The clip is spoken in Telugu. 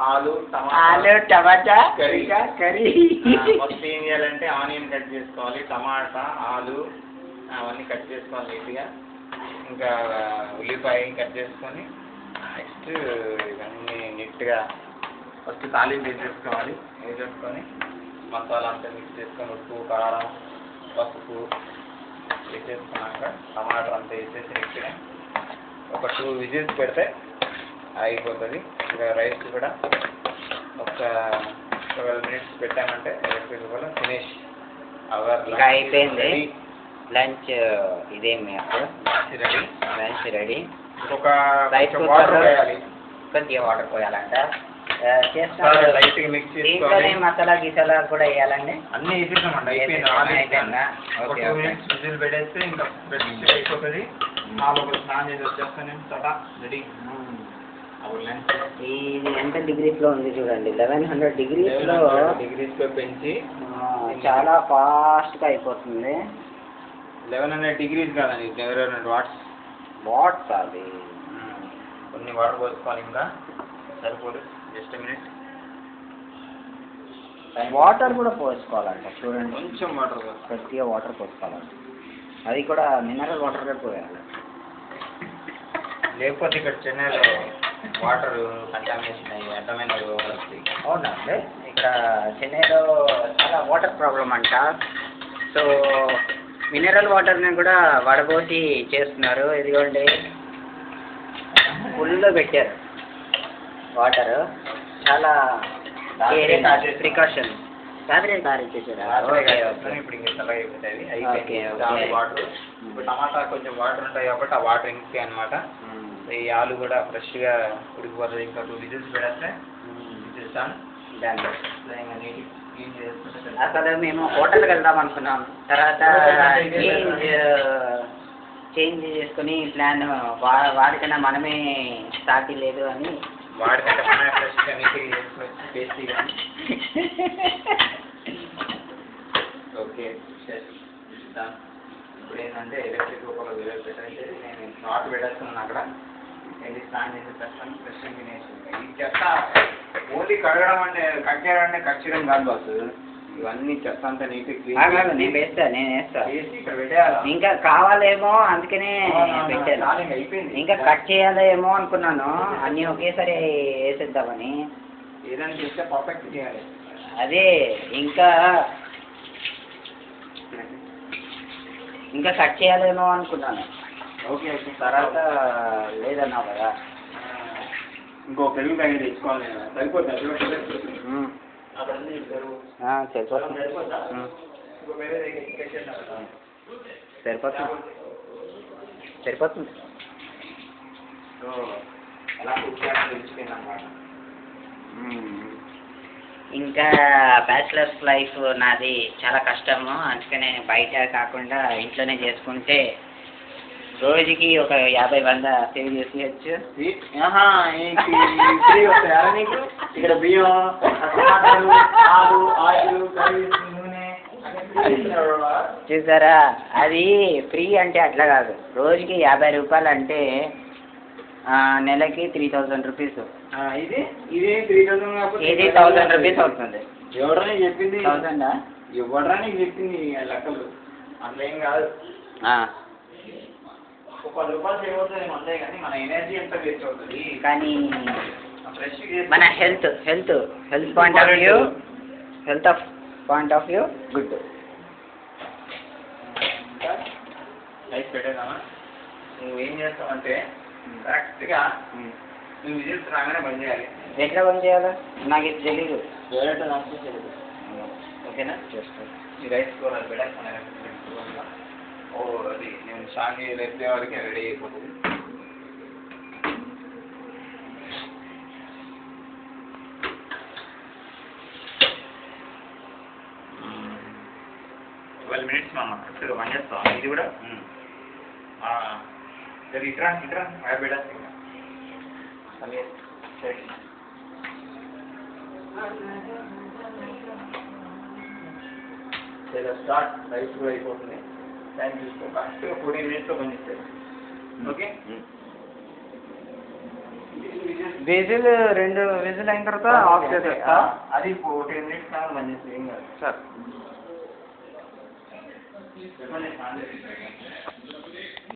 ఆలు టమాటా కర్రీ. కర్రీ. ఫస్ట్ ఏం చేయాలంటే ఆనియన్ కట్ చేసుకోవాలి, టమాటా, ఆలు అవన్నీ కట్ చేసుకోవాలి నీట్గా. ఇంకా ఉల్లిపాయ కట్ చేసుకొని నెక్స్ట్ ఇవన్నీ నీట్గా ఫస్ట్ తాలింపు వేసేసుకోవాలి. వేసేసుకొని మసాలా అంతా మిక్స్ చేసుకొని ఉప్పు, కారం, పసుపు వేసేసుకున్నాక టమాటా అంతా వేసేసి నీట్గా ఒక 2 విజిల్స్ పెడితే అయిపోతుంది. ఇంకా రైస్ కూడా ఒక 12 మినిట్స్ పెట్టామంటే ఎలక్ట్రిక్ కూడా ఫినిష్ అవర్. ఇంకా అయిపోయింది లంచ్. ఇదేమి రెడీ. Lunch ready. ఇంకొక వాటర్ వేయాలి, కొద్దిగా వాటర్ పోయాలంట. లైట్గా మిక్స్ దీంట్లోనే మసాలా గిసాలా కూడా వేయాలండి. అన్నీ వేసేసామండి. అయిపోయింది. ఒక 2 మినిట్స్ విజిల్ పెట్టేస్తే ఇంకా ఫ్రెష్ అయిపోతుంది. 4 స్నానం చేసి వచ్చేస్తాను నేను. తట రెడీ. ఇది ఎంత డిగ్రీస్లో ఉంది చూడండి. 1100 డిగ్రీస్లో పెంచి చాలా ఫాస్ట్గా అయిపోతుంది. 1100 డిగ్రీస్ కాదండి, 1100 వాట్స్. వాట్స్ అది. కొన్ని వాటర్ పోసుకోవాలి, ఇంకా సరిపోదు. Just minute. వాటర్ కూడా పోసుకోవాలంట చూడండి. కొంచెం వాటర్ కొద్దిగా వాటర్ పోసుకోవాలంట. అది కూడా మినరల్ వాటర్ కూడా పోయాలి, లేకపోతే ఇక్కడ చెన్నైలో వాటర్ కంటామినేషన్ అయ్యి అడ్డమైన వస్తాయి. అవునండి, ఇక్కడ చెన్నైలో చాలా వాటర్ ప్రాబ్లం అంట. సో మినరల్ వాటర్ని కూడా వడబోసి చేస్తున్నారు. ఇదిగోండి ఫుల్లో పెట్టారు వాటర్. చాలా ప్రికాషన్. రాత్రి ఇప్పుడు ఇంకా చల్లగా అయిపోతాయి. వాటర్ ఇప్పుడు టమాటా కొంచెం వాటర్ ఉంటాయి కాబట్టి ఆ వాటర్ ఇంకే అనమాట. ఈ ఆలు కూడా ఫ్రెష్గా ఉడికిపోతుంది. ఇంకా 2 విజిల్స్ పెడితే చేస్తాను. అసలు మేము హోటల్కి వెళ్దాం అనుకున్నాం, తర్వాత చేంజ్ చేసుకుని ప్లాన్ వాడికన్నా మనమే స్టార్ట్ లేదు అని. వాడికంటే మనమే ఫ్రెష్గా నీట్గా చేసుకొచ్చి టేస్టీగా. ఓకే ఇప్పుడు ఏంటంటే ఎలక్ట్రిక్ కుక్కర్లో విలువ పెట్టేసి నేను షార్ట్ పెట్టేస్తున్నాను. అక్కడ వెళ్ళి స్నానం చేసి పెట్టాను. ఫ్రెష్గా తినేసి ఈ చెత్త ఓన్లీ కడగడం అంటే కట్ చేయడం కాదు బాస్. ఇవన్నీ చెత్త అంతా నీట్గా నేను వేస్తా వేసి ఇక్కడ పెట్టేయాలి. ఇంకా కావాలేమో అందుకనే పెట్టాను. అయిపోయింది. ఇంకా కట్ చేయాలేమో అనుకున్నాను, అన్నీ ఒకేసారి వేసేద్దామని. ఏదైనా చేస్తే పర్ఫెక్ట్ చేయాలి. అదే ఇంకా కట్ చేయాలేమో అనుకున్నాను. ఓకే తర్వాత లేదన్నావు కదా. ఇంకో పెరుగు ప్యాకెట్ తెచ్చుకోవాలి. సరిపోతుంది. సరిపోతుంది. సో ఎలా కుక్ చేయాలో తెలిసిపోయింది అన్నమాట. ఇంకా బ్యాచిలర్స్ లైఫ్ నాది చాలా కష్టము. అందుకనే బయట కాకుండా ఇంట్లోనే చేసుకుంటే రోజుకి ఒక 50-100 సేవ్ చేసేయచ్చు. ఇక్కడ బియ్యం, టమాటాలు, ఆలు, ఆయిల్, నూనె చూసారా, అది ఫ్రీ అంటే అట్లా కాదు. రోజుకి 50 రూపాయలు అంటే నెలకి 3000 రూపీస్. ఇది 3000 ఇది 1000 రూపీస్ అవుతుంది. ఎవడని చెప్పింది? 1000 ఎవడని చెప్పింది లెక్కలు? అందులో ఏం కాదు. ఒక 10 రూపాయలు సేవ్ అవుతుంది అంతే, కానీ మన ఎనర్జీ ఎంత వేస్ట్ అవుతుంది. కానీ ఫ్రెష్ మన health point of view good. Rice పెట్టేదామా? నువ్వేం చేస్తావంటే కరెక్ట్గా నువ్వు విజిల్స్ రాగానే బంద్ చేయాలి. ఎట్లా బంద్ చేయాలా నాకు ఇది తెలీదు. డైరెక్ట్ నాకు తెలియదు. ఓకేనా? చేస్తాను. ఈ రైస్ కూర పెట్టేస్తాను. అది నేను షాంగి లేపే వరకు రెడీ అయిపోతుంది. మినిట్స్ మా కరెక్ట్గా బంద్ చేస్తాం. ఇది కూడా ఇట్రా బేటా స్టార్ట్. రైస్ కూడా అయిపోతుంది. టైం చూసుకో. కరెక్ట్గా 14 మినిట్స్లో బంద్ చేస్తారు. ఓకే. విజిల్ 2 విజిల్ అయిన తర్వాత ఆఫ్ చేసేస్తా. అది 10 minutes కాదు మంచి ఏం కాదు సార్. చెప్పండి.